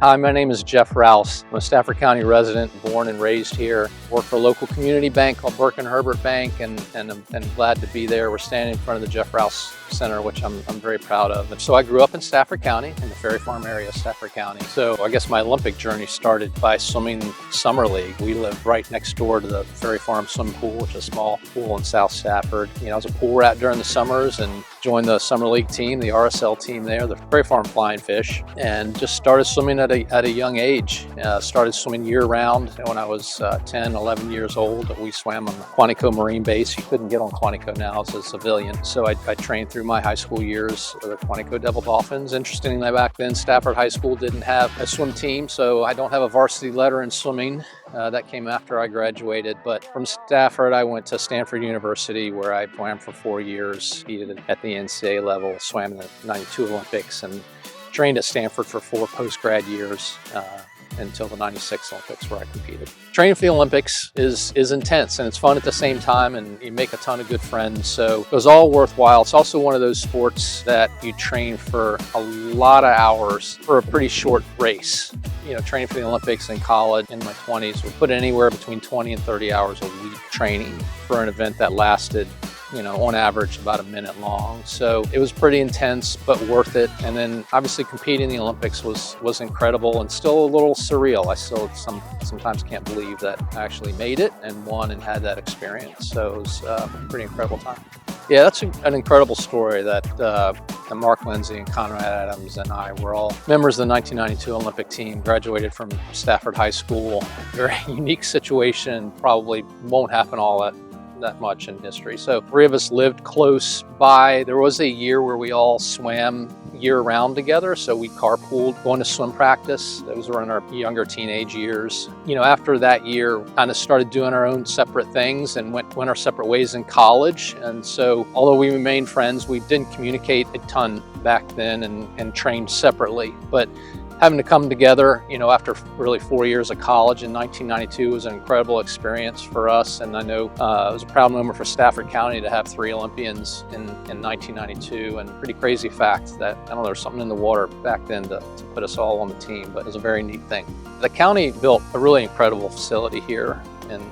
Hi, my name is Jeff Rouse. I'm a Stafford County resident, born and raised here. Work for a local community bank called Burke and Herbert Bank, and I'm glad to be there. We're standing in front of the Jeff Rouse Center, which I'm very proud of. And so I grew up in Stafford County, in the Ferry Farm area of Stafford County. So I guess my Olympic journey started by swimming summer league. We lived right next door to the Ferry Farm swimming pool, which is a small pool in South Stafford. You know, I was a pool rat during the summers and joined the summer league team, the RSL team there, the Ferry Farm Flying Fish, and just started swimming at a young age. Started swimming year round when I was 10, 11 years old. We swam on the Quantico Marine Base. You couldn't get on Quantico now as a civilian. So I trained through my high school years for the Quantico Devil Dolphins. Interestingly, back then, Stafford High School didn't have a swim team, so I don't have a varsity letter in swimming. That came after I graduated. But from Stafford, I went to Stanford University, where I swam for 4 years, competed at the NCAA level, swam in the '92 Olympics, and trained at Stanford for 4 post-grad years until the '96 Olympics, where I competed. Training for the Olympics is intense, and it's fun at the same time, and you make a ton of good friends, so it was all worthwhile. It's also one of those sports that you train for a lot of hours for a pretty short race. You know, training for the Olympics in college in my 20s would put anywhere between 20 and 30 hours a week training for an event that lasted, you know, on average about a minute long. So it was pretty intense, but worth it. And then obviously competing in the Olympics was incredible and still a little surreal. I still sometimes can't believe that I actually made it and won and had that experience. So it was a pretty incredible time. Yeah, that's an incredible story that Mark Lindsay and Conrad Adams and I were all members of the 1992 Olympic team, graduated from Stafford High School. Very unique situation, probably won't happen all that much in history. So 3 of us lived close by. There was a year where we all swam year-round together, so we carpooled going to swim practice. Those were in our younger teenage years. You know, after that year, kind of started doing our own separate things and went our separate ways in college. And so although we remained friends, we didn't communicate a ton back then and trained separately. But having to come together, you know, after really 4 years of college in 1992 was an incredible experience for us. And I know it was a proud moment for Stafford County to have 3 Olympians in 1992. And pretty crazy fact that, I don't know, there was something in the water back then to put us all on the team, but it was a very neat thing. The county built a really incredible facility here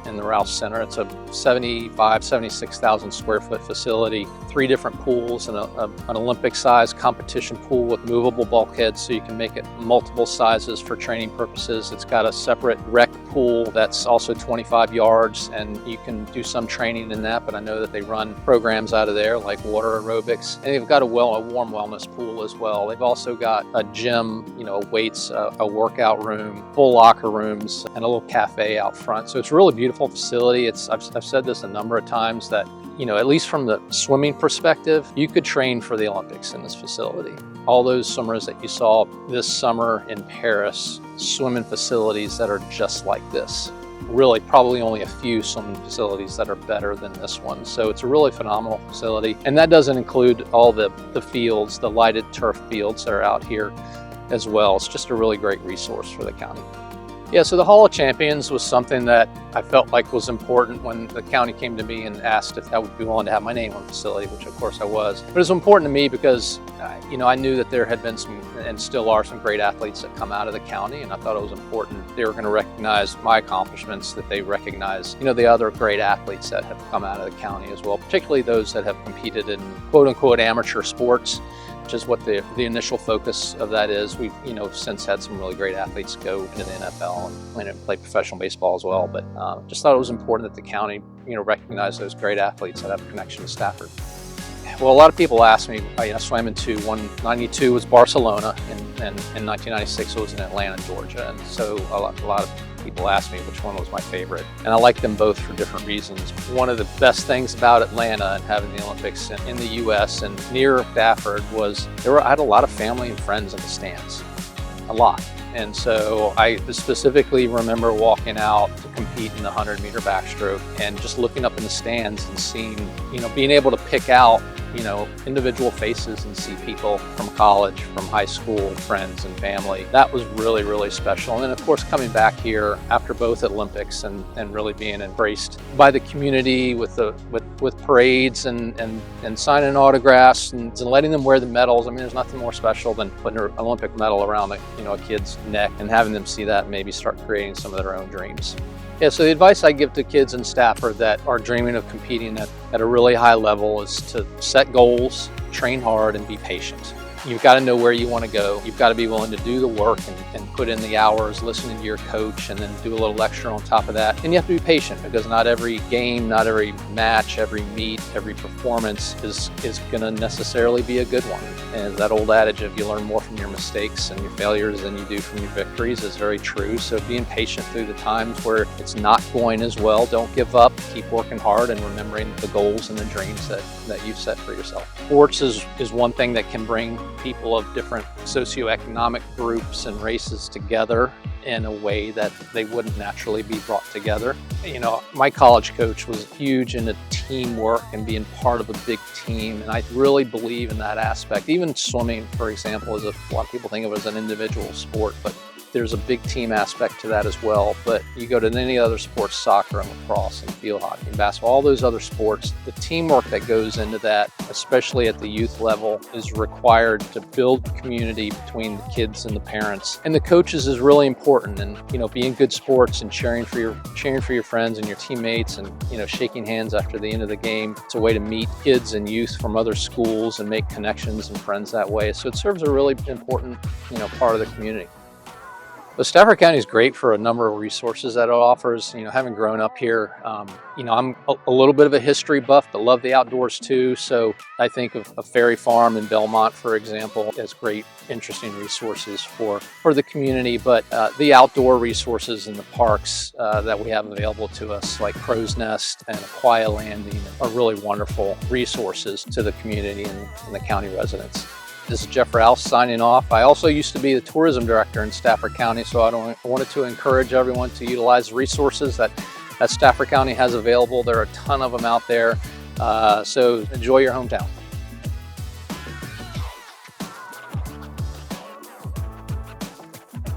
in the Rouse Center. It's a 76,000 square foot facility, 3 different pools, and an Olympic-sized competition pool with movable bulkheads so you can make it multiple sizes for training purposes. It's got a separate rec pool that's also 25 yards, and you can do some training in that, but I know that they run programs out of there like water aerobics. And they've got a warm wellness pool as well. They've also got a gym, you know, weights, a workout room, full locker rooms, and a little cafe out front. So it's a really beautiful facility. I've said this a number of times that, you know, at least from the swimming perspective, you could train for the Olympics in this facility. All those swimmers that you saw this summer in Paris swim in facilities that are just like this. Really, probably only a few swimming facilities that are better than this one. So it's a really phenomenal facility. And that doesn't include all the fields, the lighted turf fields that are out here as well. It's just a really great resource for the county. Yeah, so the Hall of Champions was something that I felt like was important when the county came to me and asked if I would be willing to have my name on the facility, which of course I was. But it was important to me because, you know, I knew that there had been some, and still are, some great athletes that come out of the county, and I thought it was important they were going to recognize my accomplishments, that they recognize, you know, the other great athletes that have come out of the county as well, particularly those that have competed in quote-unquote amateur sports, which is what the initial focus of that is. We've, you know, since had some really great athletes go into the NFL and play professional baseball as well. But just thought it was important that the county, you know, recognize those great athletes that have a connection to Stafford. Well, a lot of people ask me, I swam in 2. 192 was Barcelona, and in 1996 it was in Atlanta, Georgia. And so a lot of people ask me which one was my favorite. And I like them both for different reasons. One of the best things about Atlanta and having the Olympics in the US and near Stafford was I had a lot of family and friends in the stands, a lot. And so I specifically remember walking out to compete in the 100-meter backstroke and just looking up in the stands and seeing, you know, being able to pick out individual faces and see people from college, from high school, friends and family. That was really, really special. And then of course coming back here after both Olympics and really being embraced by the community with parades and signing autographs and letting them wear the medals. I mean, there's nothing more special than putting an Olympic medal around a kid's neck and having them see that and maybe start creating some of their own dreams. Yeah, so the advice I give to kids in Stafford that are dreaming of competing at a really high level is to set goals, train hard, and be patient. You've got to know where you want to go. You've got to be willing to do the work and put in the hours, listening to your coach, and then do a little extra on top of that. And you have to be patient because not every game, not every match, every meet, every performance is going to necessarily be a good one. And that old adage of you learn more from your mistakes and your failures than you do from your victories is very true. So being patient through the times where it's not going as well, don't give up, keep working hard and remembering the goals and the dreams that you've set for yourself. Sports is one thing that can bring people of different socioeconomic groups and races together in a way that they wouldn't naturally be brought together. My college coach was huge into teamwork and being part of a big team, and I really believe in that aspect. Even swimming, for example, a lot of people think of it as an individual sport, but there's a big team aspect to that as well. But you go to any other sports, soccer and lacrosse and field hockey and basketball, all those other sports, the teamwork that goes into that, especially at the youth level, is required to build community between the kids and the parents. And the coaches is really important, and being good sports and cheering for your friends and your teammates and shaking hands after the end of the game. It's a way to meet kids and youth from other schools and make connections and friends that way. So it serves a really important part of the community. So Stafford County is great for a number of resources that it offers. Having grown up here, I'm a little bit of a history buff, but love the outdoors too. So I think of Ferry Farm in Belmont, for example, as great, interesting resources for the community. But the outdoor resources in the parks that we have available to us, like Crow's Nest and Aquia Landing, are really wonderful resources to the community and the county residents. This is Jeff Rouse signing off. I also used to be the tourism director in Stafford County, so I wanted to encourage everyone to utilize the resources that Stafford County has available. There are a ton of them out there, so enjoy your hometown.